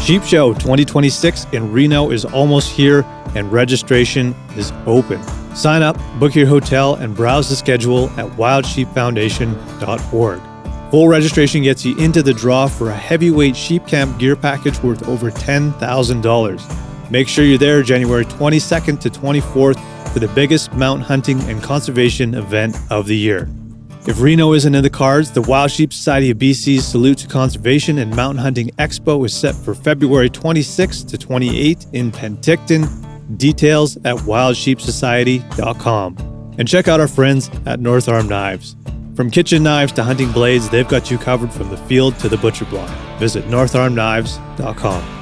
Sheep Show 2026 in Reno is almost here and registration is open. Sign up, book your hotel, and browse the schedule at wildsheepfoundation.org. Full registration gets you into the draw for a heavyweight sheep camp gear package worth over $10,000. Make sure you're there January 22nd to 24th for the biggest mountain hunting and conservation event of the year. If Reno isn't in the cards, the Wild Sheep Society of BC's Salute to Conservation and Mountain Hunting Expo is set for February 26 to 28 in Penticton. Details at wildsheepsociety.com. And check out our friends at North Arm Knives. From kitchen knives to hunting blades, they've got you covered from the field to the butcher block. Visit northarmknives.com.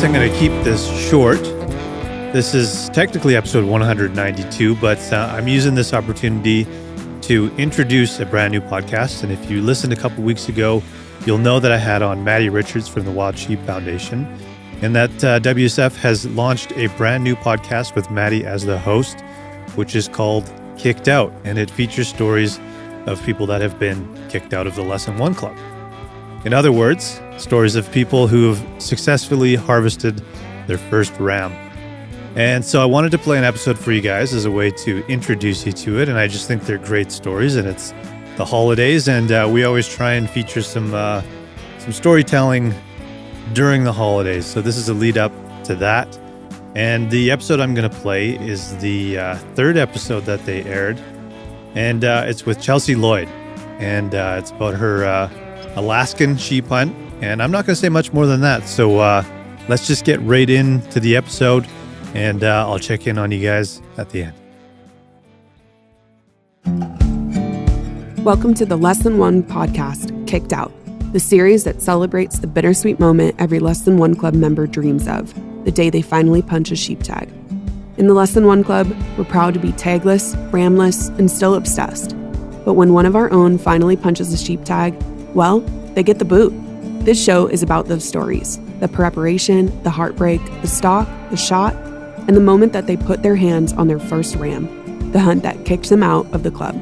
I'm going to keep this short. This is technically episode 192, but I'm using this opportunity to introduce a brand new podcast. And if you listened a couple weeks ago, you'll know that I had on Maddie Richards from the Wild Sheep Foundation, and that WSF has launched a brand new podcast with Maddie as the host, which is called Kicked Out, and it features stories of people that have been kicked out of the Lesson 1 Club. In other words, stories of people who have successfully harvested their first ram. And so I wanted to play an episode for you guys as a way to introduce you to it. And I just think they're great stories, and it's the holidays. And we always try and feature some storytelling during the holidays. So this is a lead up to that. And the episode I'm going to play is the third episode that they aired. And it's with Chelsea Lloyd. And it's about her Alaskan sheep hunt. And I'm not going to say much more than that. So let's just get right into the episode, and I'll check in on you guys at the end. Welcome to the Lesson 1 podcast, Kicked Out, the series that celebrates the bittersweet moment every Lesson 1 Club member dreams of, the day they finally punch a sheep tag. In the Lesson 1 Club, we're proud to be tagless, ramless, and still obsessed. But when one of our own finally punches a sheep tag, well, they get the boot. This show is about those stories, the preparation, the heartbreak, the stalk, the shot, and the moment that they put their hands on their first ram, the hunt that kicked them out of the club.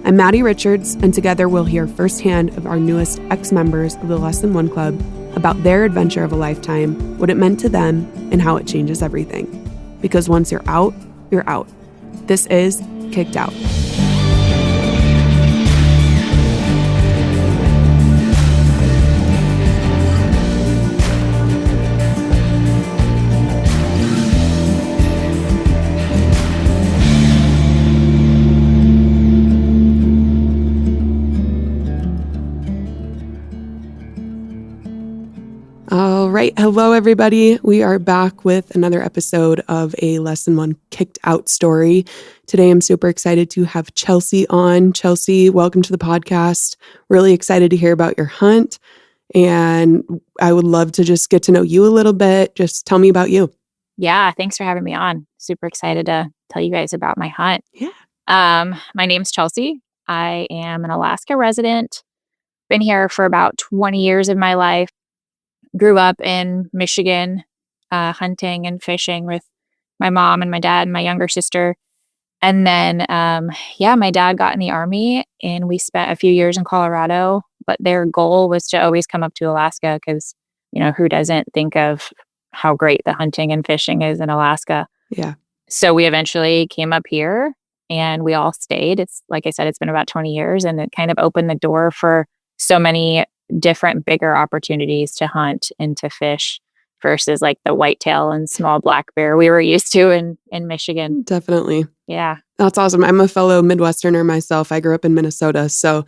I'm Maddie Richards, and together we'll hear firsthand of our newest ex-members of the Lesson 1 Club about their adventure of a lifetime, what it meant to them, and how it changes everything. Because once you're out, you're out. This is Kicked Out. All right. Hello, everybody. We are back with another episode of a Lesson 1 Kicked Out story. Today, I'm super excited to have Chelsea on. Chelsea, welcome to the podcast. Really excited to hear about your hunt. And I would love to just get to know you a little bit. Just tell me about you. Yeah, thanks for having me on. Super excited to tell you guys about my hunt. Yeah. My name's Chelsea. I am an Alaska resident. Been here for about 20 years of my life. Grew up in Michigan, hunting and fishing with my mom and my dad and my younger sister. And then, my dad got in the Army, and we spent a few years in Colorado. But their goal was to always come up to Alaska because, who doesn't think of how great the hunting and fishing is in Alaska? Yeah. So we eventually came up here, and we all stayed. It's like I said, it's been about 20 years, and it kind of opened the door for so many different bigger opportunities to hunt and to fish versus like the whitetail and small black bear we were used to in Michigan. Definitely. Yeah. That's awesome. I'm a fellow Midwesterner myself. I grew up in Minnesota. So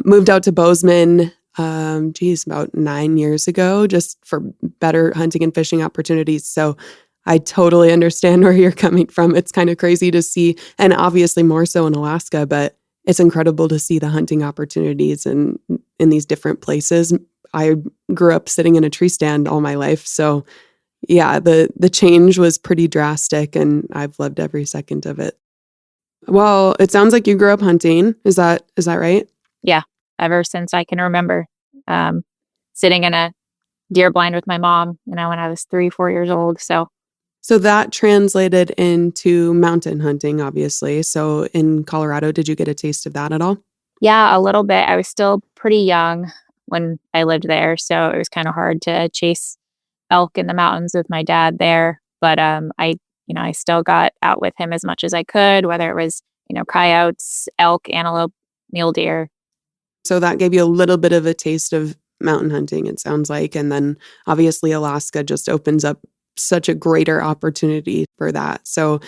moved out to Bozeman, about 9 years ago, just for better hunting and fishing opportunities. So I totally understand where you're coming from. It's kind of crazy to see, and obviously more so in Alaska, but it's incredible to see the hunting opportunities in these different places. I grew up sitting in a tree stand all my life, so Yeah, the change was pretty drastic, and I've loved every second of it. Well, it sounds like you grew up hunting. Is that right? Yeah, ever since I can remember. Um, Sitting in a deer blind with my mom, when I was 3, 4 years old. So So that translated into mountain hunting, obviously. So in Colorado, did you get a taste of that at all? yeah, a little bit. I was still pretty young when I lived there, so it was kind of hard to chase elk in the mountains with my dad there. But I still got out with him as much as I could, whether it was coyotes, elk, antelope, mule deer. So that gave you a little bit of a taste of mountain hunting, it sounds like. And then obviously Alaska just opens up such a greater opportunity for that. So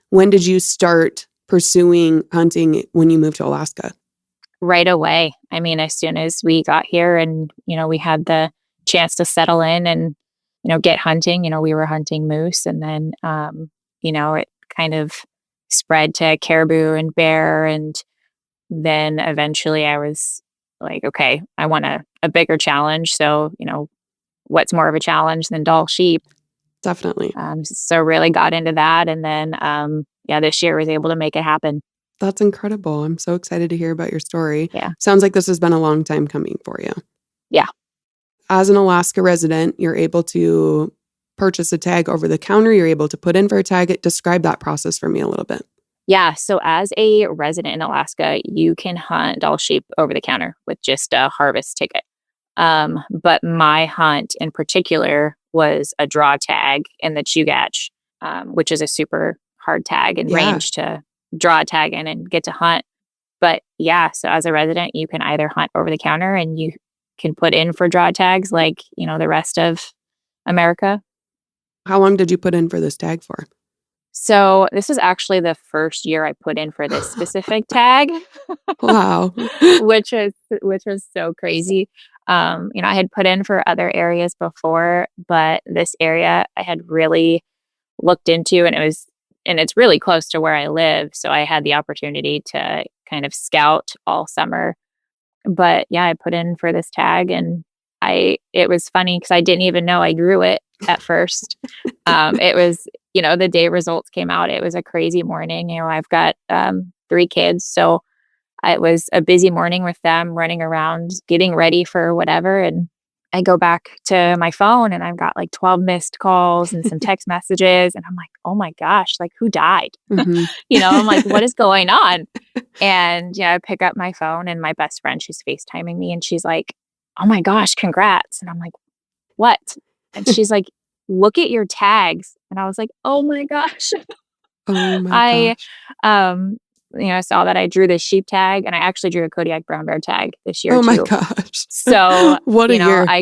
when did you start pursuing hunting when you moved to Alaska? Right away. I mean, as soon as we got here and, we had the chance to settle in and, get hunting, we were hunting moose and then, it kind of spread to caribou and bear. And then eventually I was like, okay, I want a bigger challenge. So, what's more of a challenge than Dall sheep? Definitely. So really got into that. And then, this year was able to make it happen. That's incredible. I'm so excited to hear about your story. Yeah. Sounds like this has been a long time coming for you. Yeah. As an Alaska resident, you're able to purchase a tag over the counter. You're able to put in for a tag. Describe that process for me a little bit. Yeah. So as a resident in Alaska, you can hunt Dall sheep over the counter with just a harvest ticket. But my hunt in particular was a draw tag in the Chugach, which is a super hard tag and range to draw a tag in and get to hunt. But yeah, so as a resident, you can either hunt over the counter and you can put in for draw tags like, the rest of America. How long did you put in for this tag for? So this is actually the first year I put in for this specific tag. Wow. which was so crazy. I had put in for other areas before, but this area I had really looked into and it's really close to where I live. So I had the opportunity to kind of scout all summer. But yeah, I put in for this tag and it was funny because I didn't even know I grew it at first. It was, the day results came out. It was a crazy morning. I've got 3 kids. So it was a busy morning with them running around, getting ready for whatever. And I go back to my phone and I've got like 12 missed calls and some text messages. And I'm like, oh my gosh, like who died? Mm-hmm. I'm like, what is going on? And I pick up my phone and my best friend, she's FaceTiming me and she's like, oh my gosh, congrats. And I'm like, what? And she's like, look at your tags. And I was like, oh my gosh. Oh my I, gosh. saw that I drew this sheep tag and I actually drew a Kodiak brown bear tag this year Oh my too. gosh. So, what a year. I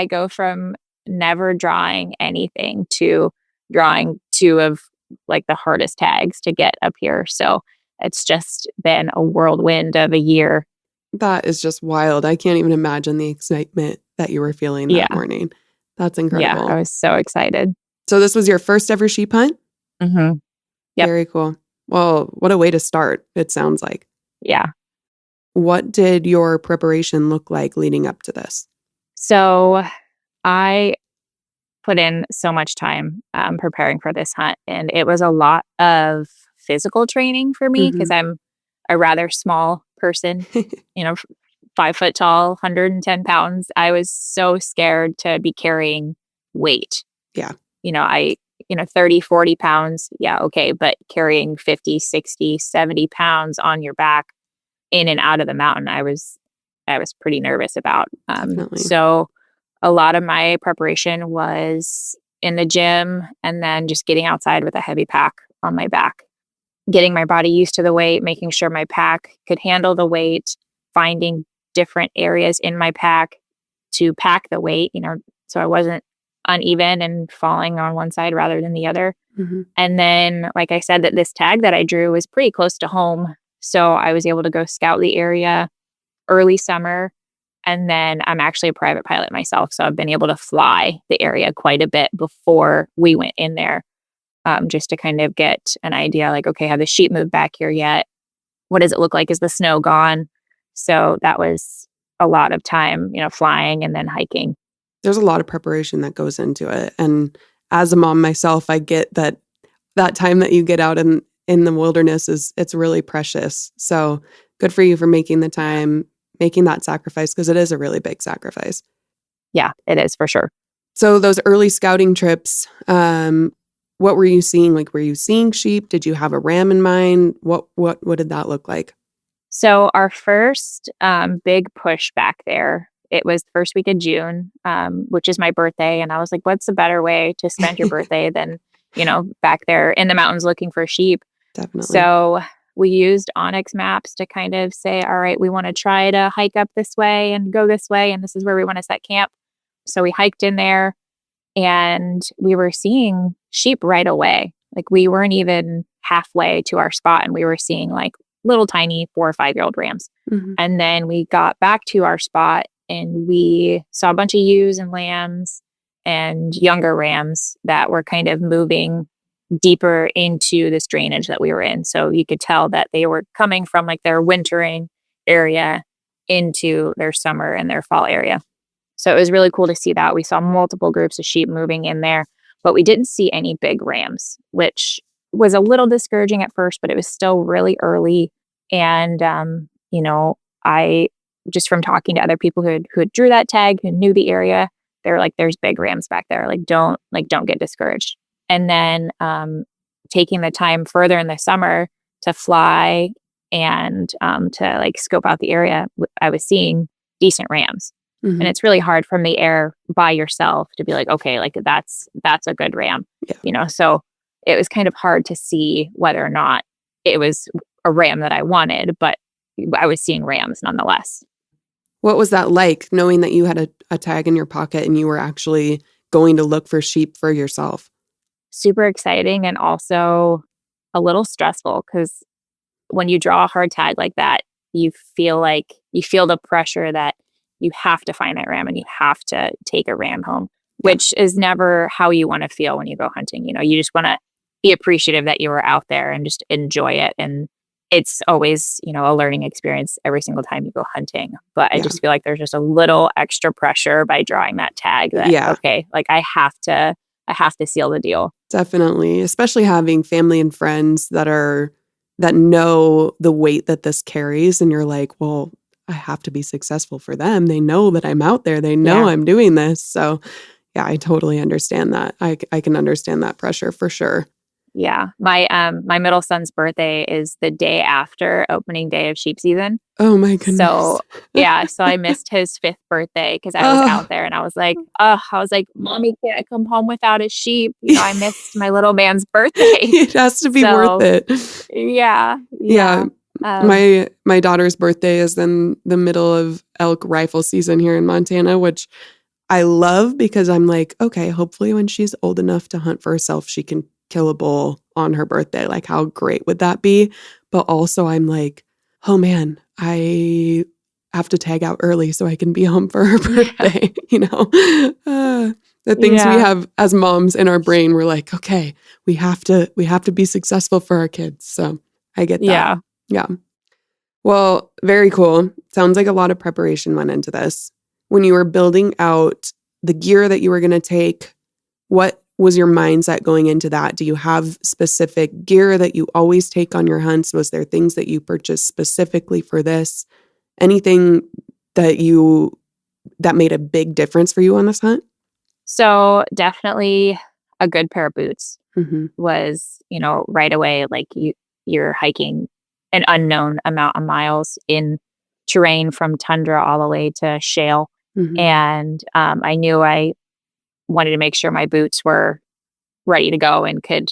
go from never drawing anything to drawing 2 of like the hardest tags to get up here. So it's just been a whirlwind of a year. That is just wild. I can't even imagine the excitement that you were feeling that morning. That's incredible. Yeah, I was so excited. So this was your first ever sheep hunt? Mm-hmm. Yep. Very cool. Well, what a way to start, it sounds like. Yeah. What did your preparation look like leading up to this? So I put in so much time preparing for this hunt, and it was a lot of physical training for me because I'm a rather small person, 5 foot tall, 110 pounds. I was so scared to be carrying weight. Yeah. 30, 40 pounds. Yeah. Okay. But carrying 50, 60, 70 pounds on your back in and out of the mountain, I was pretty nervous about. So a lot of my preparation was in the gym and then just getting outside with a heavy pack on my back, getting my body used to the weight, making sure my pack could handle the weight, finding different areas in my pack to pack the weight, so I wasn't uneven and falling on one side rather than the other. Mm-hmm. And then, like I said, that this tag that I drew was pretty close to home. So I was able to go scout the area early summer. And then I'm actually a private pilot myself. So I've been able to fly the area quite a bit before we went in there, just to kind of get an idea like, okay, have the sheep moved back here yet? What does it look like? Is the snow gone? So that was a lot of time, flying and then hiking. There's a lot of preparation that goes into it. And as a mom myself, I get that time that you get out in the wilderness it's really precious. So good for you for making the time, making that sacrifice, because it is a really big sacrifice. Yeah, it is for sure. So those early scouting trips, what were you seeing? Like, were you seeing sheep? Did you have a ram in mind? What did that look like? So our first big push back there, it was the first week of June, which is my birthday. And I was like, what's a better way to spend your birthday than, back there in the mountains looking for sheep? Definitely. So we used Onyx maps to kind of say, all right, we want to try to hike up this way and go this way. And this is where we want to set camp. So we hiked in there and we were seeing sheep right away. Like we weren't even halfway to our spot and we were seeing like little tiny 4 or 5-year-old rams. Mm-hmm. And then we got back to our spot and we saw a bunch of ewes and lambs and younger rams that were kind of moving deeper into this drainage that we were in. So you could tell that they were coming from like their wintering area into their summer and their fall area. So it was really cool to see that. We saw multiple groups of sheep moving in there, but we didn't see any big rams, which was a little discouraging at first, but it was still really early. And, I just from talking to other people who had drew that tag, who knew the area, they were like, there's big rams back there. Don't get discouraged. And then taking the time further in the summer to fly and to like scope out the area, I was seeing decent rams. Mm-hmm. And it's really hard from the air by yourself to be like, okay, like that's a good ram, So it was kind of hard to see whether or not it was a ram that I wanted, but I was seeing rams nonetheless. What was that like, knowing that you had a tag in your pocket and you were actually going to look for sheep for yourself? Super exciting and also a little stressful because when you draw a hard tag like that, you feel the pressure that you have to find that ram and you have to take a ram home, which is never how you want to feel when you go hunting. You just want to be appreciative that you were out there and just enjoy it. And it's always, a learning experience every single time you go hunting. But I just feel like there's just a little extra pressure by drawing that tag that, okay, like I have to seal the deal. Definitely. Especially having family and friends that know the weight that this carries. And you're like, well, I have to be successful for them. They know that I'm out there. They know I'm doing this. So yeah, I totally understand that. I can understand that pressure for sure. Yeah. My middle son's birthday is the day after opening day of sheep season. Oh my goodness. So so I missed his 5th birthday because I was out there and I was like, Mommy can't come home without a sheep. I missed my little man's birthday. It has to be worth it. Yeah. My daughter's birthday is in the middle of elk rifle season here in Montana, which I love because I'm like, okay, hopefully when she's old enough to hunt for herself, she can kill a bull on her birthday. Like, how great would that be? But also I'm like, oh man, I have to tag out early so I can be home for her birthday. The things we have as moms in our brain, we're like, okay, we have to be successful for our kids. So I get that. Yeah. Well, very cool. Sounds like a lot of preparation went into this. When you were building out the gear that you were going to take, what was your mindset going into that? Do you have specific gear that you always take on your hunts? Was there things that you purchased specifically for this? Anything that made a big difference for you on this hunt? So definitely a good pair of boots mm-hmm. was, right away, like you're hiking an unknown amount of miles in terrain from tundra all the way to shale. Mm-hmm. And I knew I wanted to make sure my boots were ready to go and could,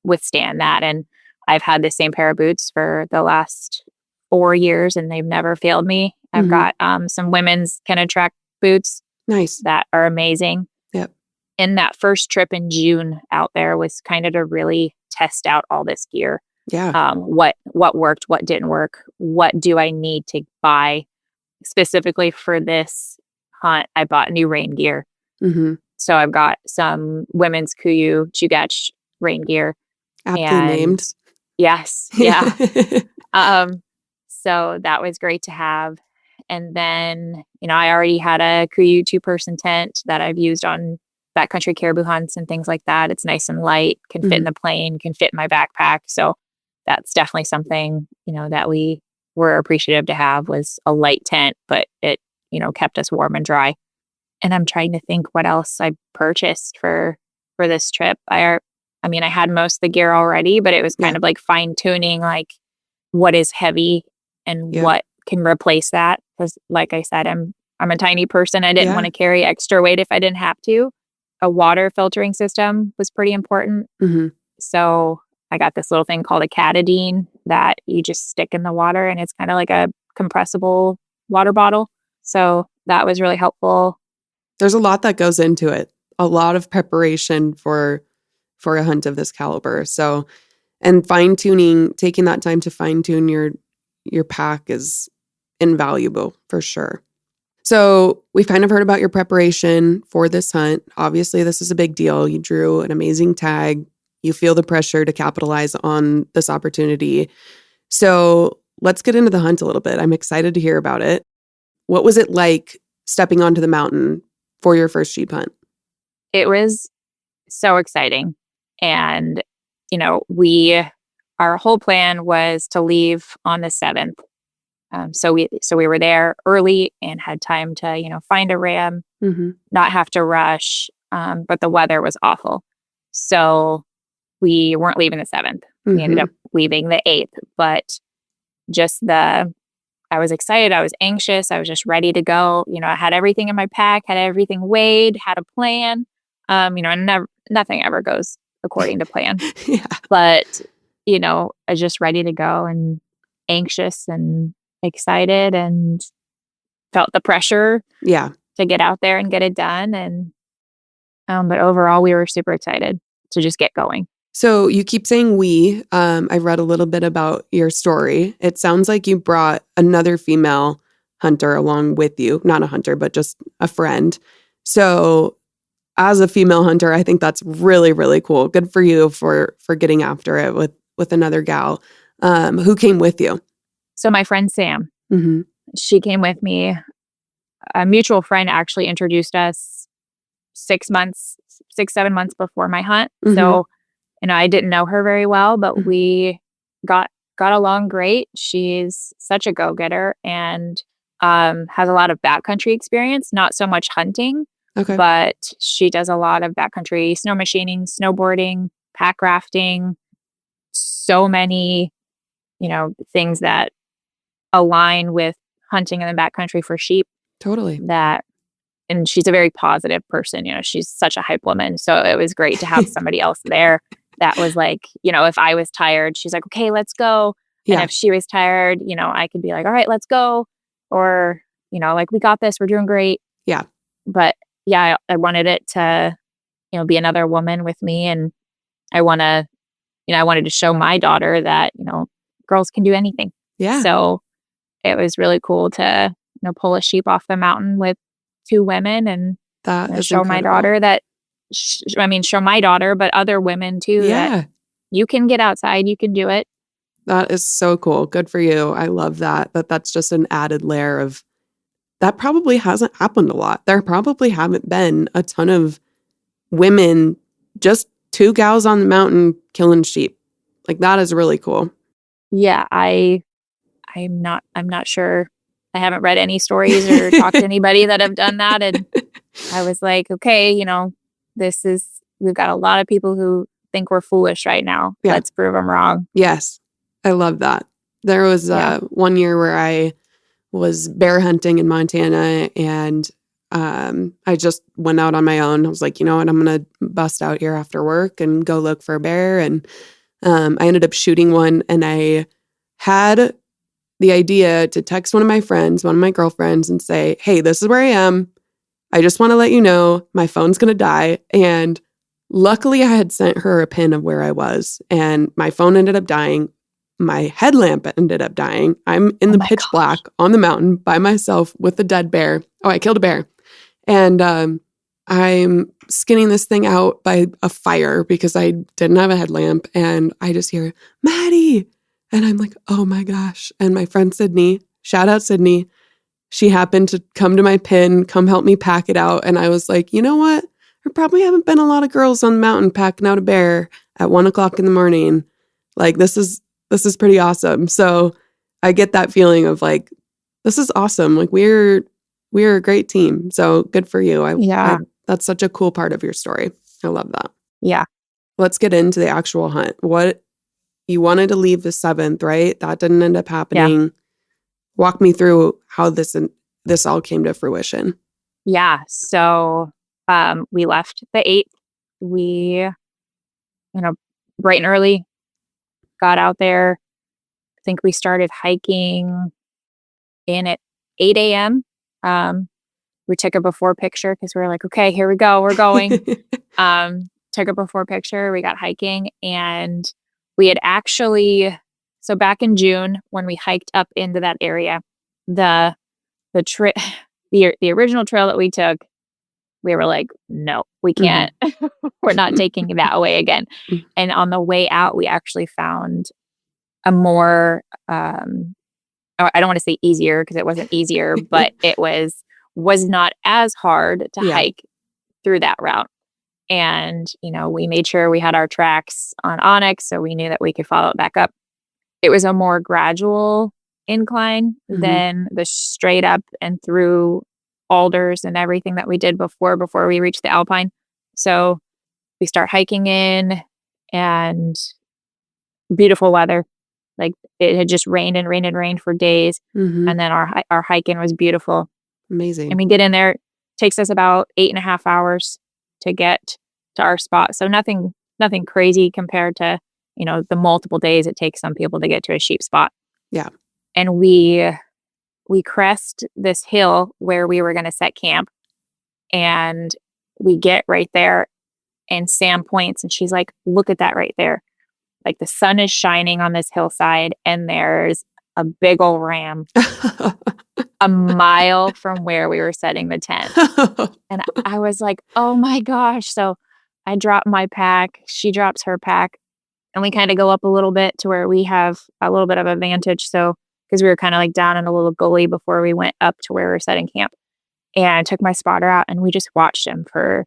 withstand that. And I've had the same pair of boots for the last 4 years and they've never failed me. I've got some women's Camaraderie boots. Nice. That are amazing. Yep. And that first trip in June out there was kind of to really test out all this gear. Yeah. What worked, what didn't work, what do I need to buy specifically for this hunt? I bought new rain gear. Mm-hmm. So I've got some women's Kuiu Chugach rain gear. Aptly named. Yes. Yeah. So that was great to have. And then, I already had a Kuiu 2-person tent that I've used on backcountry caribou hunts and things like that. It's nice and light, can fit in the plane, can fit in my backpack. So that's definitely something, that we were appreciative to have, was a light tent, but it, kept us warm and dry. And I'm trying to think what else I purchased for this trip. I had most of the gear already, but it was kind of like fine tuning, like what is heavy and what can replace that. Because like I said, I'm a tiny person. I didn't want to carry extra weight if I didn't have to. A water filtering system was pretty important. So I got this little thing called a catadine that you just stick in the water, and it's kind of like a compressible water bottle. So that was really helpful. There's a lot that goes into it. A lot of preparation for a hunt of this caliber. So, and taking that time to fine tune your pack is invaluable for sure. So we've kind of heard about your preparation for this hunt. Obviously, this is a big deal. You drew an amazing tag. You feel the pressure to capitalize on this opportunity. So let's get into the hunt a little bit. I'm excited to hear about it. What was it like stepping onto the mountain for your first sheep hunt? It was so exciting. And, our whole plan was to leave on the 7th. So we were there early and had time to, find a ram, not have to rush. But the weather was awful. So we weren't leaving the 7th. We ended up leaving the 8th. But I was excited. I was anxious. I was just ready to go. I had everything in my pack, had everything weighed, had a plan. And nothing ever goes according to plan. But, I was just ready to go and anxious and excited and felt the pressure to get out there and get it done. And but overall, we were super excited to just get going. So you keep saying we. I read a little bit about your story. It sounds like you brought another female hunter along with you. Not a hunter, but just a friend. So as a female hunter, I think that's really, really cool. Good for you for getting after it with another gal. Who came with you? So my friend Sam, she came with me. A mutual friend actually introduced us 7 months before my hunt. So, I didn't know her very well, but we got along great. She's such a go-getter and has a lot of backcountry experience, not so much hunting. Okay. But she does a lot of backcountry snow machining, snowboarding, pack rafting, so many, things that align with hunting in the backcountry for sheep. Totally. And she's a very positive person. She's such a hype woman. So it was great to have somebody else there that was like, if I was tired, she's like, okay, let's go. And if she was tired, I could be like, all right, let's go. Or, like, we got this, we're doing great. Yeah. But I wanted it to, be another woman with me. And I wanted to show my daughter that, girls can do anything. Yeah. So it was really cool to, pull a sheep off the mountain with 2 women and show incredible. my daughter that, show my daughter, but other women too, that you can get outside, you can do it. That is so cool. Good for you. I love that. That's just an added layer of, that probably hasn't happened a lot. There probably haven't been a ton of women, just 2 gals on the mountain killing sheep. Like, that is really cool. Yeah, I'm not sure. I haven't read any stories or talked to anybody that have done that. And I was like, okay, we've got a lot of people who think we're foolish right now. Yeah. Let's prove them wrong. Yes. I love that. There was one year where I was bear hunting in Montana, and I just went out on my own. I was like, you know what, I'm going to bust out here after work and go look for a bear. And I ended up shooting one, and I had the idea to text one of my friends, one of my girlfriends, and say, hey, this is where I am. I just want to let you know my phone's going to die. And luckily I had sent her a pin of where I was, and my phone ended up dying. My headlamp ended up dying. I'm in the pitch black on the mountain by myself with a dead bear. Oh, I killed a bear. And I'm skinning this thing out by a fire because I didn't have a headlamp. And I just hear, Maddie. And I'm like, oh my gosh. And my friend Sydney, shout out Sydney, She happened to come to my pin, come help me pack it out. And I was like, you know what? There probably haven't been a lot of girls on the mountain packing out a bear at 1:00 in the morning. Like, this is pretty awesome. So I get that feeling of like, this is awesome. Like, we're a great team. So good for you. That's such a cool part of your story. I love that. Yeah. Let's get into the actual hunt. What you wanted to leave the 7th, right? That didn't end up happening. Yeah. Walk me through how this all came to fruition. Yeah. So we left the 8th. We, bright and early, got out there. I think we started hiking in at 8 a.m. We took a before picture because we were like, okay, here we go. We're going. Took a before picture. We got hiking, and we had actually, so back in June when we hiked up into that area, the original trail that we took, we were like, no, we can't. We're not taking that away again. And on the way out, we actually found a more, I don't want to say easier because it wasn't easier, but it was not as hard to hike through that route. And, we made sure we had our tracks on Onyx so we knew that we could follow it back up. It was a more gradual incline than the straight up and through alders and everything that we did before we reached the Alpine. So we start hiking in, and beautiful weather. Like, it had just rained and rained and rained for days. And then our hike in was beautiful. Amazing. And we get in there. It takes us about 8.5 hours to get to our spot. So nothing crazy compared to, the multiple days it takes some people to get to a sheep spot. Yeah. And we crest this hill where we were going to set camp, and we get right there, and Sam points and she's like, look at that right there. Like, the sun is shining on this hillside, and there's a big old ram a mile from where we were setting the tent. And I was like, oh my gosh. So I drop my pack, she drops her pack, and we kind of go up a little bit to where we have a little bit of a vantage. So, because we were kind of like down in a little gully before we went up to where we were setting camp. And I took my spotter out, and we just watched him for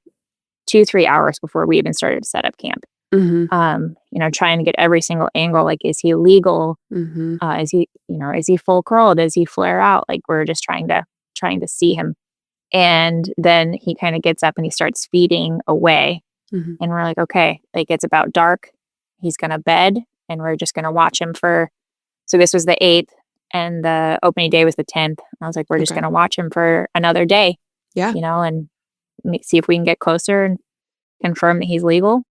2-3 hours before we even started to set up camp. Trying to get every single angle. Like, is he legal? Is he full curl? Does he flare out? Like, we're just trying to see him. And then he kind of gets up and he starts feeding away. And we're like, okay, like, it's about dark. He's going to bed, and we're just going to watch him so this was the 8th, and the opening day was the 10th. I was like, we're just going to watch him for another day. Yeah. And see if we can get closer and confirm that he's legal.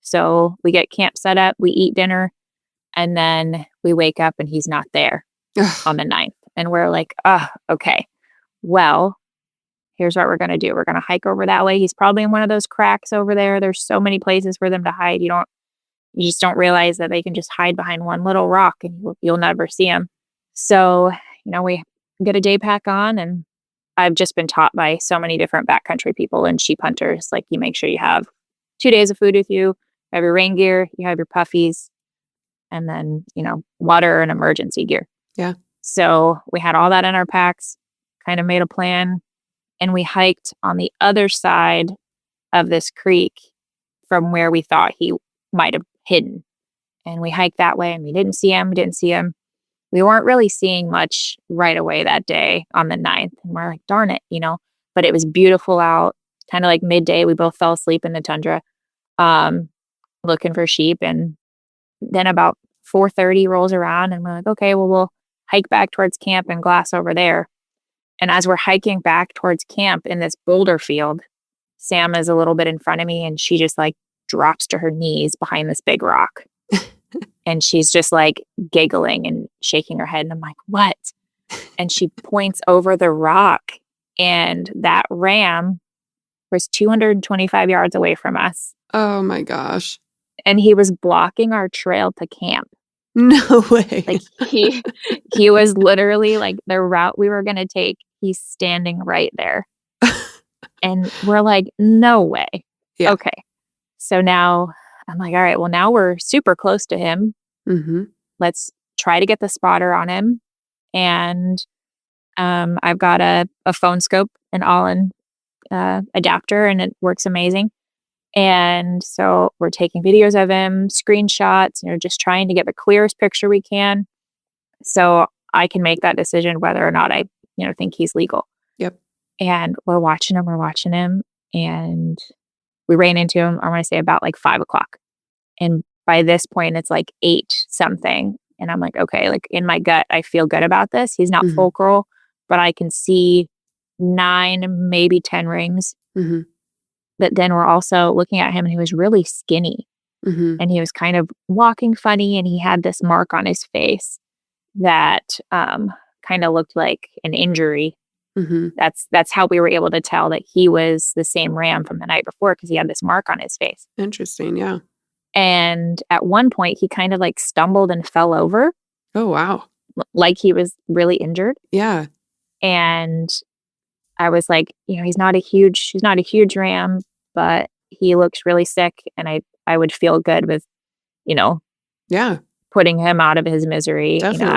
So we get camp set up, we eat dinner, and then we wake up and he's not there on the 9th. And we're like, okay, well, here's what we're going to do. We're going to hike over that way. He's probably in one of those cracks over there. There's so many places for them to hide. You just don't realize that they can just hide behind one little rock and you'll never see him. So, we get a day pack on, and I've just been taught by so many different backcountry people and sheep hunters, like, you make sure you have 2 days of food with you. You have your rain gear, you have your puffies, and then, water and emergency gear. Yeah. So we had all that in our packs, kind of made a plan, and we hiked on the other side of this creek from where we thought he might have hidden. And we hiked that way, and we didn't see him. We weren't really seeing much right away that day on the 9th. And we're like, darn it, but it was beautiful out, kind of like midday. We both fell asleep in the tundra. Looking for sheep, and then about 4:30 rolls around, and we're like, okay, well, we'll hike back towards camp and glass over there. And as we're hiking back towards camp in this boulder field, Sam is a little bit in front of me, and she just like drops to her knees behind this big rock. And she's just like giggling and shaking her head, and I'm like, what? And she points over the rock, and that ram was 225 yards away from us. Oh my gosh. And he was blocking our trail to camp. No way. Like, he was literally like the route we were going to take. He's standing right there. And we're like, no way. Yeah. Okay. So now I'm like, all right, well, now we're super close to him. Let's try to get the spotter on him. And I've got a phone scope, an all-in adapter, and it works amazing. And so we're taking videos of him, screenshots, just trying to get the clearest picture we can so I can make that decision whether or not I, think he's legal. Yep. And we're watching him, and we ran into him, I want to say about like 5:00. And by this point, it's like 8 something. And I'm like, okay, like in my gut, I feel good about this. He's not full curl, but I can see 9, maybe 10 rings. But then we're also looking at him, and he was really skinny. And he was kind of walking funny, and he had this mark on his face that kind of looked like an injury. That's how we were able to tell that he was the same ram from the night before, because he had this mark on his face. Interesting. Yeah. And at one point, he kind of like stumbled and fell over. Oh, wow. Like he was really injured. Yeah. And I was like, he's not a huge ram, but he looks really sick. And I would feel good with, yeah, putting him out of his misery, definitely.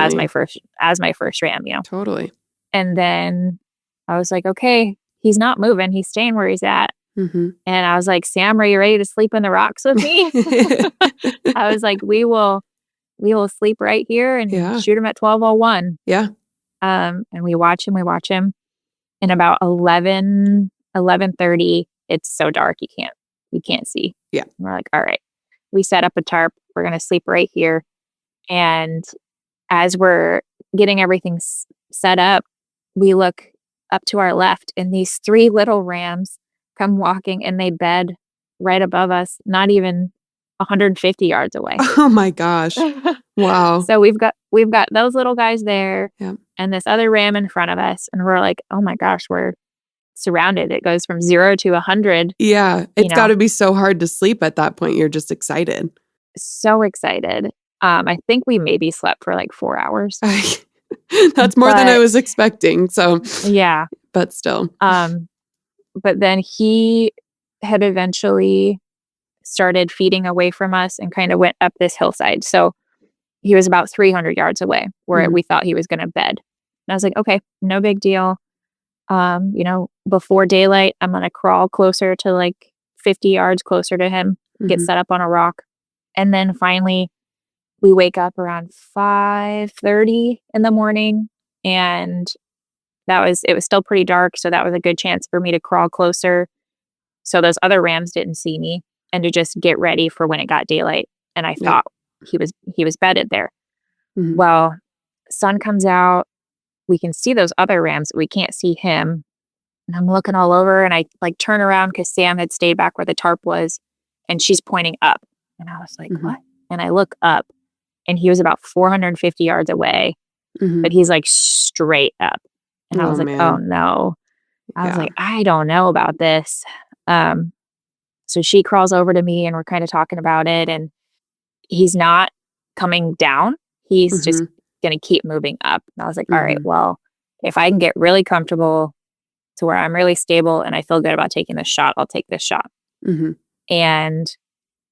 as my first ram, Totally. And then I was like, okay, he's not moving. He's staying where he's at. And I was like, Sam, are you ready to sleep in the rocks with me? I was like, we will sleep right here and shoot him at 12:01. Yeah. And we watch him. And about 11:30, it's so dark you can't see. Yeah. And we're like, all right. We set up a tarp. We're gonna sleep right here. And as we're getting everything set up, we look up to our left, and these 3 little rams come walking, and they bed right above us, not even 150 yards away. Oh my gosh. Wow. So we've got those little guys there, yeah, and this other ram in front of us, and we're like, oh my gosh, we're surrounded. It goes from 0 to 100. Yeah. It's got to be so hard to sleep at that point. You're just excited. So excited. I think we maybe slept for like 4 hours. That's more than I was expecting. So yeah, but still. But then he had eventually started feeding away from us and kind of went up this hillside. So he was about 300 yards away where we thought he was going to bed. And I was like, okay, no big deal. Before daylight, I'm going to crawl closer to like 50 yards closer to him, get set up on a rock. And then finally we wake up around 5:30 in the morning, and it was still pretty dark. So that was a good chance for me to crawl closer so those other rams didn't see me, and to just get ready for when it got daylight. And I thought he was bedded there. Well, sun comes out. We can see those other rams, but we can't see him. And I'm looking all over, and I like turn around because Sam had stayed back where the tarp was, and she's pointing up. And I was like, what? And I look up, and he was about 450 yards away, but he's like straight up. And I was like, man. Oh no. I was like, I don't know about this. So she crawls over to me, and we're kind of talking about it, and he's not coming down. He's just going to keep moving up. And I was like, all right, well, if I can get really comfortable to where I'm really stable and I feel good about taking this shot, I'll take this shot. And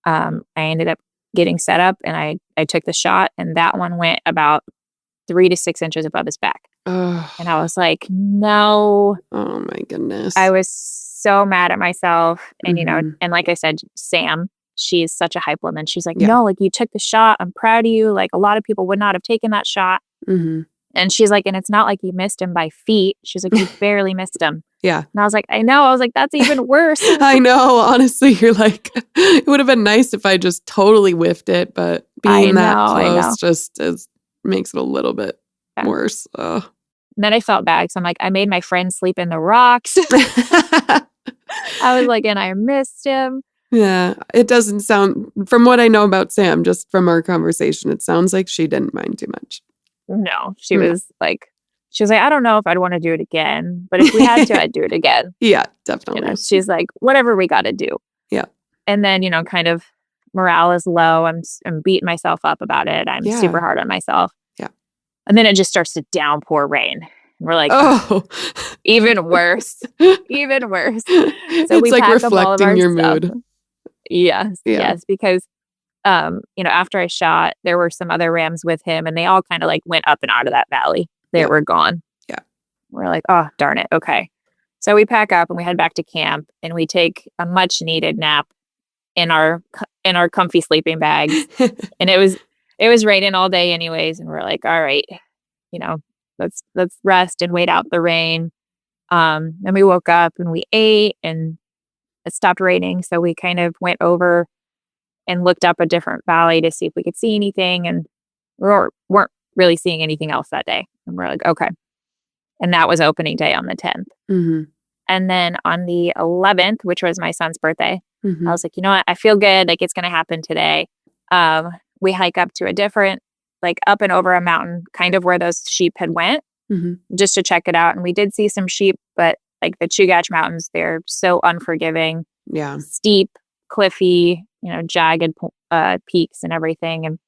I ended up getting set up, and I took the shot, and that one went about 3 to 6 inches above his back. And I was like, no. Oh my goodness. I was so mad at myself. And, and like I said, Sam, she's such a hype woman. She's like, no, like you took the shot. I'm proud of you. Like a lot of people would not have taken that shot. And she's like, and it's not like you missed him by feet. She's like, you barely missed him. Yeah. And I was like, I know. I was like, that's even worse. I know. Honestly, you're like, it would have been nice if I just totally whiffed it, but being that close just makes it a little bit worse. Ugh. And then I felt bad because I'm like, I made my friend sleep in the rocks. I was like, and I missed him. Yeah. It doesn't sound, from what I know about Sam, just from our conversation, it sounds like she didn't mind too much. No, she was like, I don't know if I'd want to do it again, but if we had to, I'd do it again. Yeah, definitely. She's like, whatever we got to do. Yeah. And then, kind of morale is low. I'm beating myself up about it. I'm super hard on myself. Yeah. And then it just starts to downpour rain. And we're like, oh, even worse, even worse. So it's we like pack up all of reflecting our your stuff. mood. Yes, yes, because after I shot, there were some other rams with him, and they all kind of like went up and out of that valley. They were gone. Yeah. We're like, oh, darn it. Okay. So we pack up and we head back to camp and we take a much needed nap in our comfy sleeping bags. And it was raining all day anyways. And we're like, all right, let's rest and wait out the rain. And we woke up and we ate and it stopped raining. So we kind of went over and looked up a different valley to see if we could see anything. And we weren't really seeing anything else that day. And we're like, okay. And that was opening day on the 10th. Mm-hmm. And then on the 11th, which was my son's birthday, Mm-hmm. I was like, you know what? I feel good. Like it's going to happen today. We hike up to a different, like up and over a mountain, kind of where those sheep had went, Mm-hmm. just to check it out. And we did see some sheep, but like the Chugach Mountains, they're so unforgiving, Yeah. steep, cliffy, jagged peaks and everything. And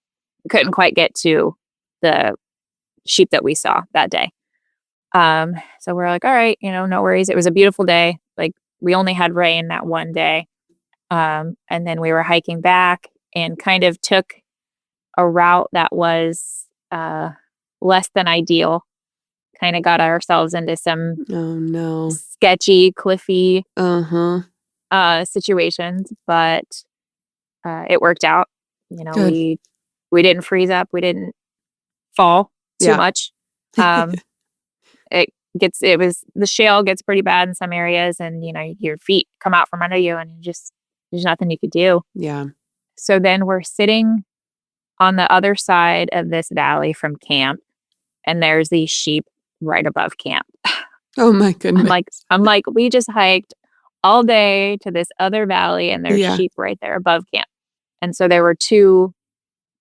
we couldn't quite get to the sheep that we saw that day. So we're like, all right, no worries. It was a beautiful day. Like we only had rain that one day. And then we were hiking back and kind of took a route that was less than ideal. Kind of got ourselves into some Oh no. sketchy, cliffy situations, but it worked out. Good. We didn't freeze up. We didn't fall too Yeah. much. The shale gets pretty bad in some areas, and your feet come out from under you, and there's nothing you could do. Yeah. So then we're sitting on the other side of this valley from camp, and there's these sheep right above camp. Oh my goodness. I'm like, we just hiked all day to this other valley, and there's Yeah. sheep right there above camp. And so there were two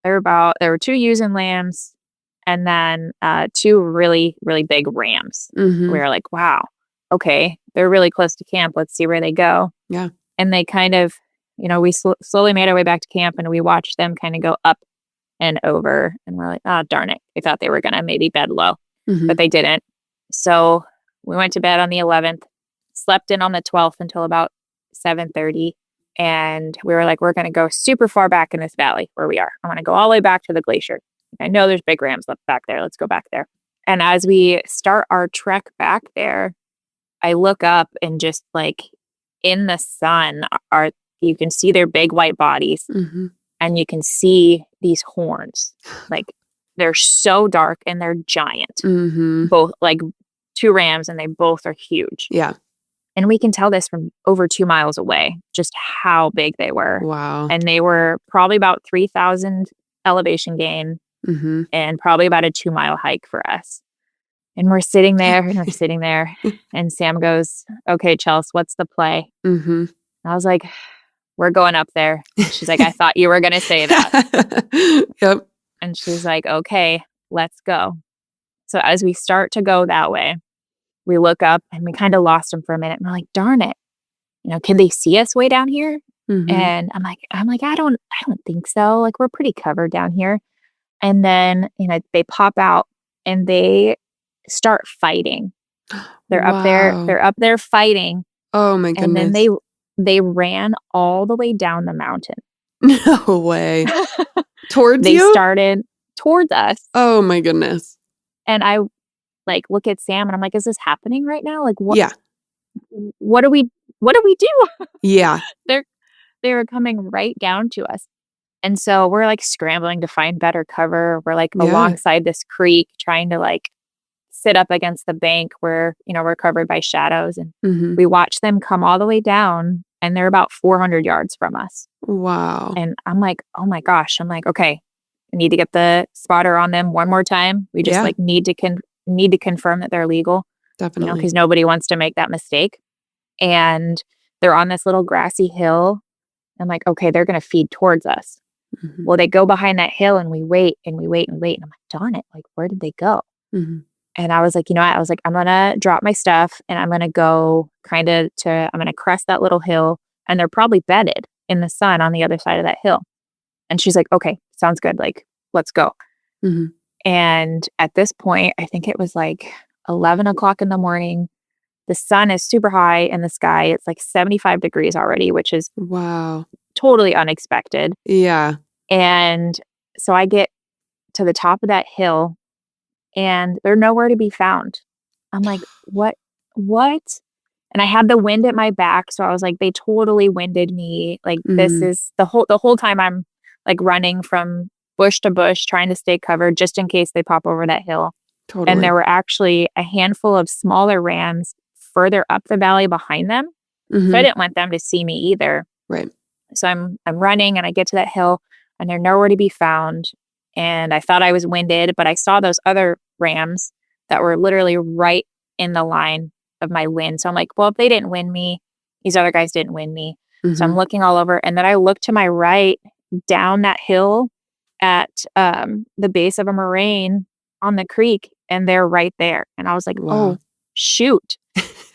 ewes and lambs, and then two really, really big rams. Mm-hmm. We were like, wow, okay, they're really close to camp. Let's see where they go. Yeah. And they kind of, we slowly made our way back to camp, and we watched them kind of go up and over. And we're like, oh, darn it. We thought they were going to maybe bed low, Mm-hmm. but they didn't. So we went to bed on the 11th, slept in on the 12th until about 7:30. And we were like, we're going to go super far back in this valley where we are. I want to go all the way back to the glacier. I know there's big rams left back there. Let's go back there. And as we start our trek back there, I look up and just like in the sun you can see their big white bodies, Mm-hmm. and you can see these horns. Like they're so dark and they're giant. Mm-hmm. Both like two rams, and they both are huge. Yeah. And we can tell this from over 2 miles away, just how big they were. Wow. And they were probably about 3,000 elevation gain, Mm-hmm. and probably about a 2-mile hike for us. And we're sitting there and Sam goes, okay, Chelsea, what's the play? Mm-hmm. I was like, we're going up there. She's like, I thought you were going to say that. Yep. And she's like, okay, let's go. So as we start to go that way, we look up and we kind of lost them for a minute. And we're like, darn it. Can they see us way down here? Mm-hmm. And I'm like, I don't think so. Like we're pretty covered down here. And then, they pop out and they start fighting. They're up there fighting. Oh my goodness. And then they ran all the way down the mountain. No way. Towards They you? started towards us. Oh my goodness. And I like look at Sam and I'm like, is this happening right now? Like what? Yeah. What do we do? Yeah. They were coming right down to us. And so we're like scrambling to find better cover. We're like Yeah. alongside this creek trying to like sit up against the bank where, we're covered by shadows. And Mm-hmm. we watch them come all the way down, and they're about 400 yards from us. Wow. And I'm like, oh my gosh. I'm like, okay, I need to get the spotter on them one more time. We just Yeah. like need to confirm that they're legal, Definitely. because nobody wants to make that mistake. And they're on this little grassy hill. I'm like, okay, they're going to feed towards us. Mm-hmm. Well, they go behind that hill, and we wait and we wait and wait. And I'm like, darn it, like, where did they go? Mm-hmm. And I was like, I'm going to drop my stuff and I'm going to go I'm going to crest that little hill, and they're probably bedded in the sun on the other side of that hill. And she's like, okay, sounds good. Like, let's go. Mm-hmm. And at this point, I think it was like 11 o'clock in the morning. The sun is super high in the sky. It's like 75 degrees already, which is Wow. totally unexpected. Yeah. And so I get to the top of that hill, and they're nowhere to be found. I'm like, what? And I had the wind at my back. So I was like, they totally winded me. Like this is the whole time I'm like running from bush to bush, trying to stay covered just in case they pop over that hill. Totally. And there were actually a handful of smaller rams further up the valley behind them. So I didn't want them to see me either. Right. So I'm running and I get to that hill and they're nowhere to be found. And I thought I was winded, but I saw those other rams that were literally right in the line of my wind. So I'm like, well, if they didn't win me, these other guys didn't win me. So I'm looking all over. And then I look to my right down that hill at the base of a moraine on the creek, and they're right there. And I was like, oh, shoot.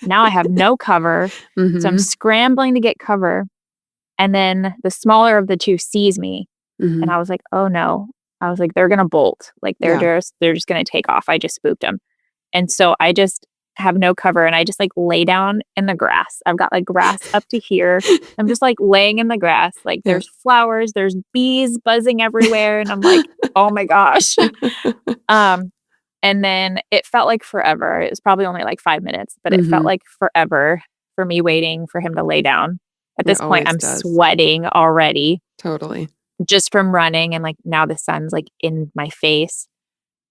Now I have no cover. So I'm scrambling to get cover. And then the smaller of the two sees me. And I was like, oh no. I was like, they're going to bolt. Like they're just going to take off. I just spooked them. And so I just have no cover and I just like lay down in the grass. I've got like grass up to here. I'm just like laying in the grass. Like there's flowers, there's bees buzzing everywhere. And I'm like, oh my gosh. And then it felt like forever. It was probably only like 5 minutes, but it felt like forever for me waiting for him to lay down. At this point, I'm sweating already. Totally. Just from running. And like now the sun's like in my face.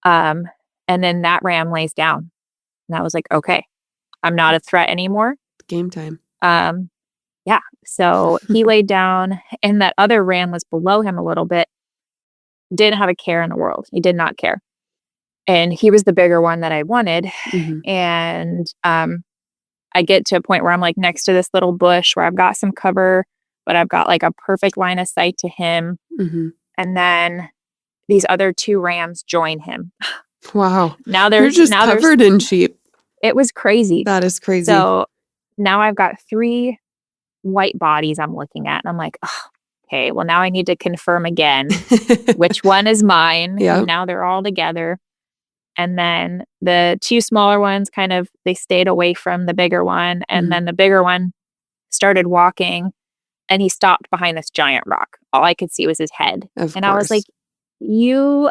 And then that ram lays down. And I was like, okay, I'm not a threat anymore. Game time. Yeah. So he laid down and that other ram was below him a little bit. Didn't have a care in the world. He did not care. And he was the bigger one that I wanted. And I get to a point where I'm like next to this little bush where I've got some cover, but I've got like a perfect line of sight to him. And then these other two rams join him. Wow. Now you're just covered in sheep. It was crazy. That is crazy. So now I've got 3 white bodies I'm looking at. And I'm like, oh, okay, well, now I need to confirm again which one is mine. And now they're all together. And then the 2 smaller ones they stayed away from the bigger one. And then the bigger one started walking and he stopped behind this giant rock. All I could see was his head. Of and course. I was like, you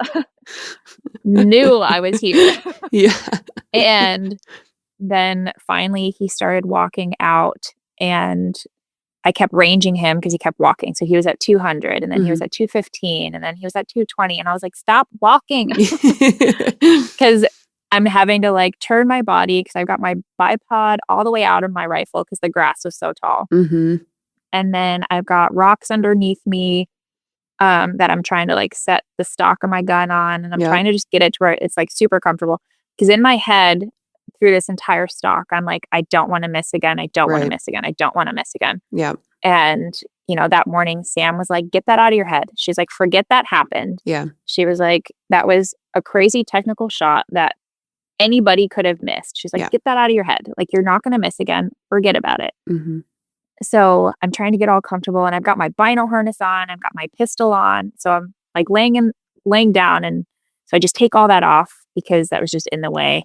knew I was here. And then finally he started walking out and I kept ranging him because he kept walking. So he was at 200 and then he was at 215 and then he was at 220. And I was like, stop walking. Because I'm having to like turn my body because I've got my bipod all the way out of my rifle because the grass was so tall. And then I've got rocks underneath me that I'm trying to like set the stock of my gun on. And I'm trying to just get it to where it's like super comfortable. Because in my head, through this entire stalk, I'm like, I don't want to miss again. I don't want to miss again. I don't want to miss again. Yeah. And, that morning, Sam was like, get that out of your head. She's like, forget that happened. Yeah. She was like, that was a crazy technical shot that anybody could have missed. She's like, get that out of your head. Like, you're not going to miss again. Forget about it. So I'm trying to get all comfortable and I've got my bino harness on. I've got my pistol on. So I'm like laying down. And so I just take all that off because that was just in the way.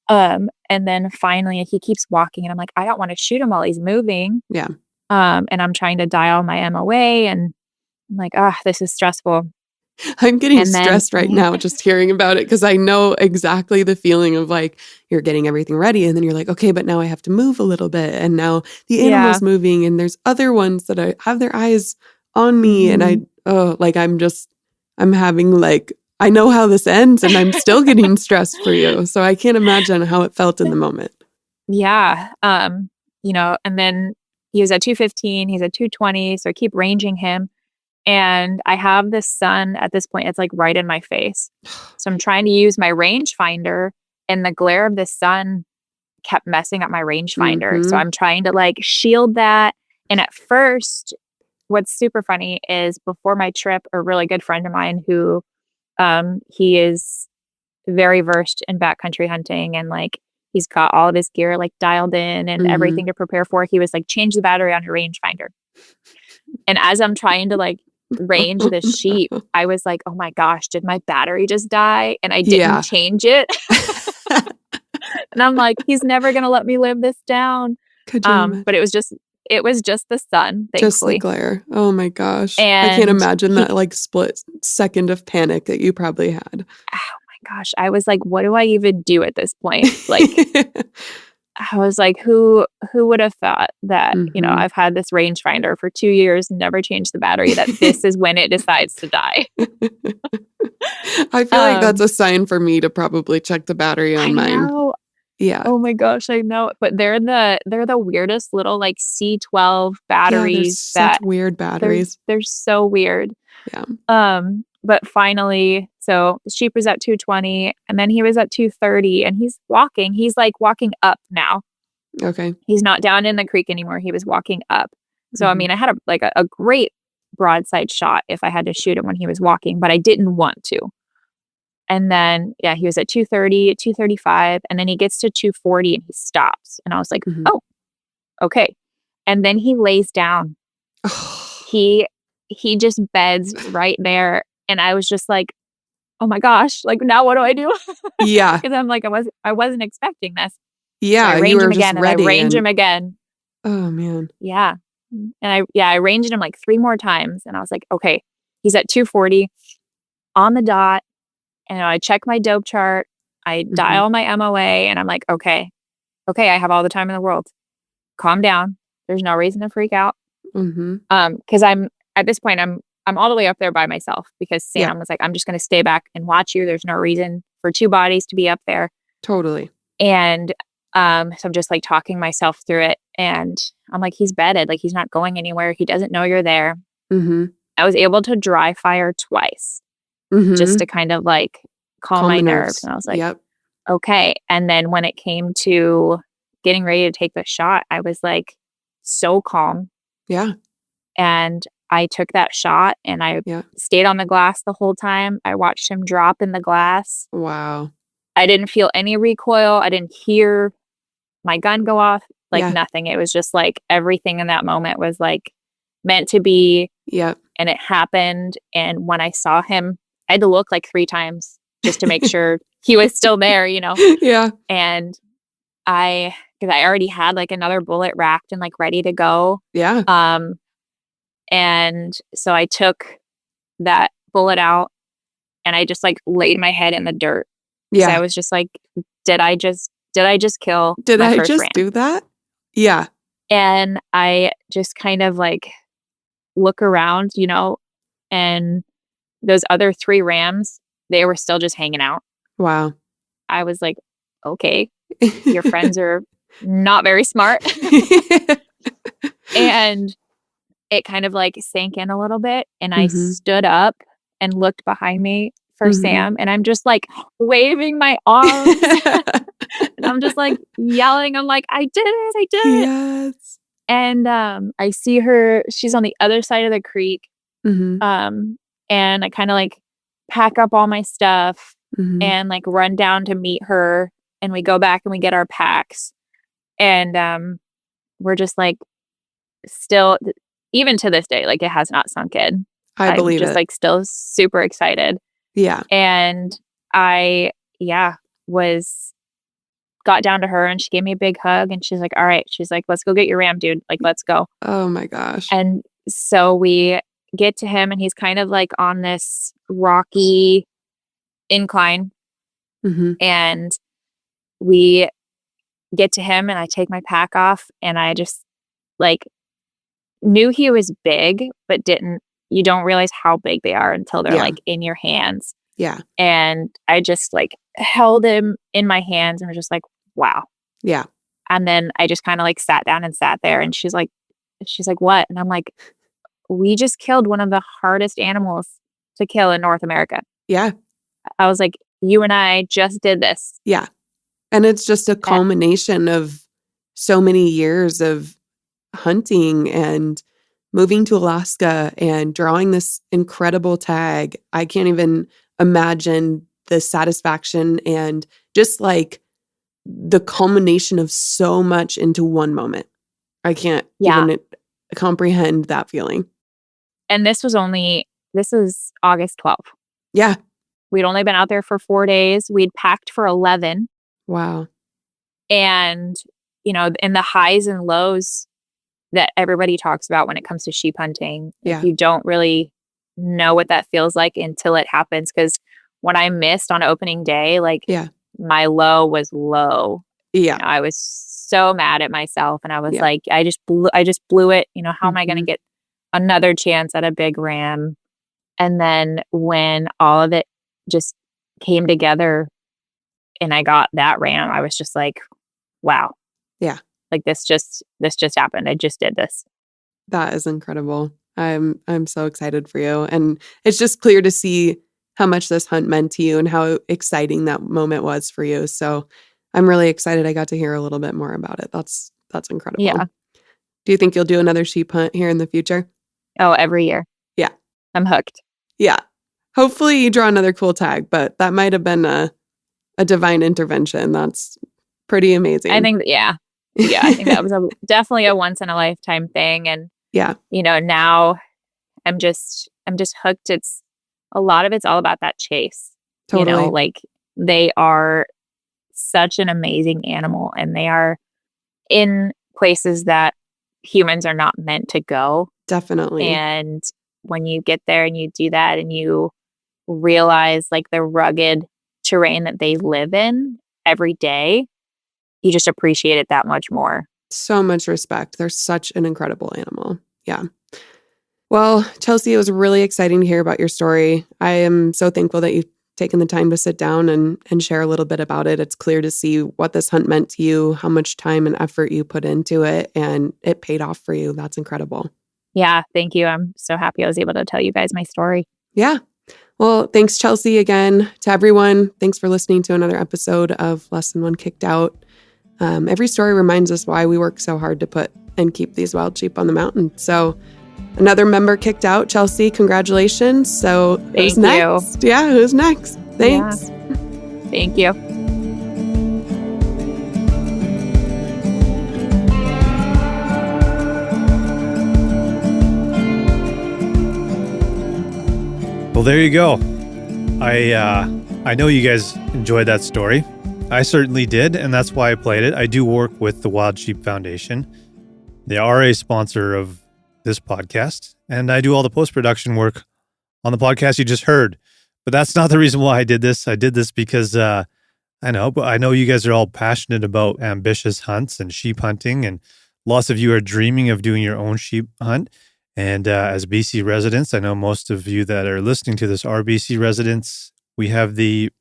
And then finally he keeps walking and I'm like, I don't want to shoot him while he's moving. Yeah. And I'm trying to dial my MOA and I'm like, this is stressful. I'm getting stressed right now just hearing about it because I know exactly the feeling of like you're getting everything ready and then you're like, okay, but now I have to move a little bit and now the animal's moving and there's other ones that have their eyes on me and I'm having like, I know how this ends and I'm still getting stressed for you. So I can't imagine how it felt in the moment. Yeah. And then he was at 215, he's at 220. So I keep ranging him. And I have the sun at this point, it's like right in my face. So I'm trying to use my rangefinder and the glare of the sun kept messing up my rangefinder. So I'm trying to like shield that. And at first, what's super funny is before my trip, a really good friend of mine who he is very versed in backcountry hunting and like he's got all of his gear like dialed in and everything to prepare for. He was like, change the battery on your rangefinder. And as I'm trying to like range the sheep, I was like, oh my gosh, did my battery just die? And I didn't change it. And I'm like, he's never going to let me live this down. But it was just the sun, thankfully. Just the glare. Oh my gosh. And I can't imagine that like split second of panic that you probably had. Oh my gosh, I was like, what do I even do at this point? Like, I was like, who would have thought that, Mhm. I've had this rangefinder for 2 years, never changed the battery, that this is when it decides to die. I feel like that's a sign for me to probably check the battery I on mine. know. Yeah. Oh my gosh, I know. But they're the weirdest little like C12 Yeah, there's batteries such that weird batteries. they're so weird. Yeah. But finally, so the sheep was at 220 and then he was at 230 and he's walking. He's like walking up now. Okay. He's not down in the creek anymore. He was walking up. So, I Mhm. mean, I had a great broadside shot if I had to shoot him when he was walking, but I didn't want to. And then, yeah, he was at 230, 235, and then he gets to 240 and he stops. And I was like, Mhm. oh, okay. And then he lays down. He just beds right there. And I was just like, oh my gosh, like now what do I do? Yeah. Because I'm like, I wasn't expecting this. So I Yeah, you range were him just again and I ready range him and again. oh, man. Yeah. And I ranged him like 3 more times and I was like, okay, he's at 240 on the dot. And I check my dope chart. I Mhm. dial my MOA and I'm like, okay, I have all the time in the world. Calm down. There's no reason to freak out. Mhm. Because I'm at this point, I'm all the way up there by myself because Yeah, Sam was like, I'm just going to stay back and watch you. There's no reason for 2 bodies to be up there. totally. And so I'm just like talking myself through it. And I'm like, he's bedded. Like he's not going anywhere. He doesn't know you're there. Mhm. I was able to dry fire twice just to Mhm. kind of like calm Calm my the nerves. nerves. And I was like, Yep. okay. And then when it came to getting ready to take the shot, I was like so calm. Yeah. And I took that shot and I Yeah. stayed on the glass the whole time. I watched him drop in the glass. Wow. I didn't feel any recoil. I didn't hear my gun go off, like Yeah. nothing. It was just like everything in that moment was like meant to be. Yep. And it happened. And when I saw him, I had to look like 3 times just to make sure he was still there, Yeah. And because I already had like another bullet racked and like ready to go. Yeah. And so I took that bullet out and I just like laid my head in the dirt. So I Yeah. was just like, did I just kill Did my I first just ram? do that? Yeah. And I just kind of like look around, and those other 3 rams, they were still just hanging out. Wow. I was like, okay, your friends are not very smart. And it kind of like sank in a little bit. And I Mhm. stood up and looked behind me for Mhm. Sam. And I'm just like waving my arms. And I'm just like yelling. I'm like, I did it. I did it. Yes. And I see her. She's on the other side of the creek. Mhm. And I kind of like pack up all my stuff Mhm. and like run down to meet her. And we go back and we get our packs. And we're just like still, even to this day, like it has not sunk in. I I'm believe just it. like still super excited. Yeah. And I, got down to her and she gave me a big hug and she's like, all right. She's like, let's go get your ram, dude. Like, let's go. Oh my gosh. And so we get to him and he's kind of like on this rocky incline. Mhm. And we get to him and I take my pack off and I just like knew he was big, but you don't realize how big they are until they're Yeah. like in your hands. Yeah. And I just like held him in my hands and was just like, wow. Yeah. And then I just kind of like sat down and sat there and she's like, what? And I'm like, we just killed one of the hardest animals to kill in North America. Yeah. I was like, you and I just did this. Yeah. And it's just a culmination of so many years of hunting and moving to Alaska and drawing this incredible tag. I can't even imagine the satisfaction and just like the culmination of so much into one moment. I can't even comprehend that feeling. And this is August 12th. Yeah. We'd only been out there for 4 days. We'd packed for 11. Wow. And, in the highs and lows that everybody talks about when it comes to sheep hunting, Yeah. if you don't really know what that feels like until it happens, because when I missed on opening day, like Yeah. my low was low. Yeah. I was so mad at myself, and I was Yeah. like, I just blew it. How am I going to Mhm. get another chance at a big ram? And then when all of it just came together and I got that ram, I was just like, wow. Yeah. Like this just happened. I just did this. That is incredible. I'm so excited for you. And it's just clear to see how much this hunt meant to you and how exciting that moment was for you. So I'm really excited I got to hear a little bit more about it. That's incredible. Yeah. Do you think you'll do another sheep hunt here in the future? Oh, every year. Yeah. I'm hooked. Yeah. Hopefully you draw another cool tag, but that might have been a divine intervention. That's pretty amazing. I think, yeah, I think that was definitely a once in a lifetime thing. And, yeah. Now I'm just hooked. It's a lot of it's all about that chase. Totally. Like they are such an amazing animal, and they are in places that humans are not meant to go. Definitely. And when you get there and you do that and you realize like the rugged terrain that they live in every day, you just appreciate it that much more. So much respect. They're such an incredible animal. Yeah. Well, Chelsea, it was really exciting to hear about your story. I am so thankful that you've taken the time to sit down and share a little bit about it. It's clear to see what this hunt meant to you, how much time and effort you put into it, and it paid off for you. That's incredible. Yeah, thank you. I'm so happy I was able to tell you guys my story. Yeah. Well, thanks, Chelsea, again. To everyone, thanks for listening to another episode of Less Than One Kicked Out. Every story reminds us why we work so hard to put and keep these wild sheep on the mountain. So another member kicked out. Chelsea, congratulations. So who's next? Yeah, who's next? Thanks. Yeah. Thank you. Well, there you go. I know you guys enjoyed that story. I certainly did, and that's why I played it. I do work with the Wild Sheep Foundation. They are a sponsor of this podcast, and I do all the post-production work on the podcast you just heard. But that's not the reason why I did this. I did this because I know you guys are all passionate about ambitious hunts and sheep hunting, and lots of you are dreaming of doing your own sheep hunt. And as BC residents, I know most of you that are listening to this are BC residents. We have the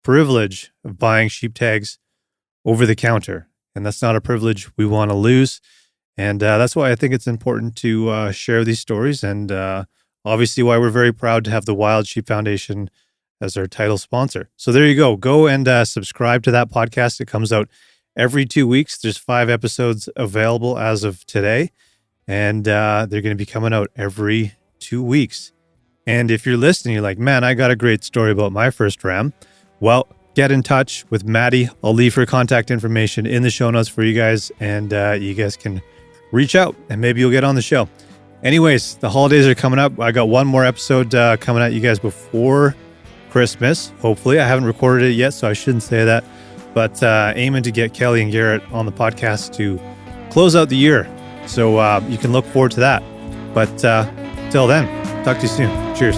privilege of buying sheep tags over the counter, and that's not a privilege we want to lose. And that's why I think it's important to share these stories, and obviously why we're very proud to have the Wild Sheep Foundation as our title sponsor. So there you go. Go and subscribe to that podcast. It comes out every 2 weeks. There's 5 episodes available as of today, and they're going to be coming out every 2 weeks. And if you're listening, you're like, man, I got a great story about my first ram. Well, get in touch with Maddie. I'll leave her contact information in the show notes for you guys, and you guys can reach out and maybe you'll get on the show. Anyways, the holidays are coming up. I got one more episode coming at you guys before Christmas. Hopefully, I haven't recorded it yet, so I shouldn't say that. But aiming to get Kelly and Garrett on the podcast to close out the year. So you can look forward to that. But till then, talk to you soon. Cheers.